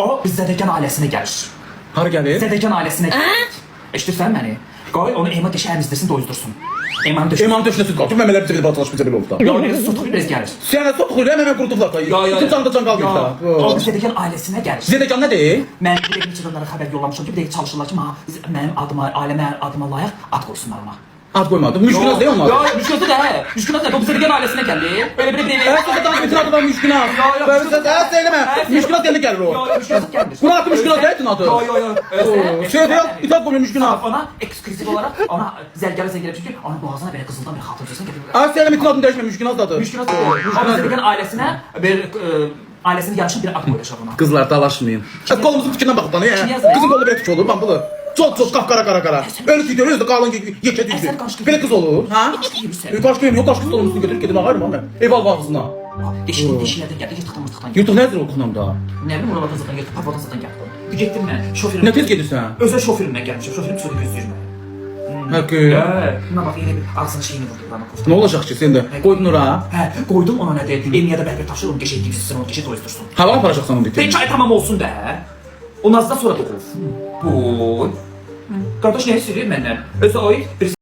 O Zədəkən ailəsinə gəlir. Hara gəlir? Zədəkən ailəsinə gəlir. Eşidirsən məni? Qoy onu Ema deşə əmizdirsin, doyuzdursun. Emanı döşə. Emanı döşünə süt qaldı. Məmələr bir batlaşmış belə oldu da. Ya öyle sotuq biraz gəlir. Sənə süt xuyla məmə qurutublar da. Bütün canlı can qaldı da. O Zədəkən ailəsinə gəlir. Zədəkən nədir? Mən bir neçə adamlara xəbər yollamışam ki, bir dəqiqə çalışırlar ki, mənim adıma, ailəmə adıma layiq ad qoysunlar ona. Ad qoymadı. Müşkünaz deyil olmadı. Yo, Müşkünaz da hə. Müşkünaz da bu Zədəkən ailəsinə gəlir. Belə bir Sözə daha bütün adı var Müşkünaz. Söyləmə. Müşkünaz deyəndə gəlir o. Yo, Müşkünaz gəlmir. Buna adı Müşkünaz deyildin adı. Yo. Söyle ya, itaat qoymuyor Müşkünaz. Ona ekskluziv olarak ona zərgərə çünki onun boğazına belə qızıldan bir xatır cəsən gətirib. Söyleme itin adını değişme Müşkünaz adı. Müşkünaz da. Amma Zədəkən ailəsinə bir ailəsinin yarışın bir ad qoyacaq ona. Kızlar dalaşmayın. Kolumuzun fikrinden bakıp bana ya. Kim yazdı? Kızın kolu böyle küçük olur ben bunu. Çok kara. Öyle gidiyor öyle de kalın yeke düzgün. Böyle kız olur. Ha? Kaşkı yemiyor kaşkı solumuzunu götürüp gidip ağır mı? Ev al ağzına. Deşiklərdən gəldi, yırtıqdan mırtıqdan gəldi. Yurtuk nedir o konumda? Nə bilim, oralardan zaten gəldi, papadan zaten gəldi. Getdim mən, şoferim. Ne tez gedirsən? Özəl şoferimlə gəlmişəm, şoferim sonra gözləyir məni. Hakkı. Buna bax, yine bir ağzına şeyini vurdu buranı kofta. Ne olacak ki sen de? Koydun oraya. Hə, qoydum ona nədir? Emiyə də bəlkə tapşırım, geçək gibsisin, onu geçək doyuzdursun. Hava aparacaksan onu bitir. Peki ay tamam olsun da. O Nazdan sonra doğur. Bu. Qardaş nə istəyir məndən? Özü oy, bir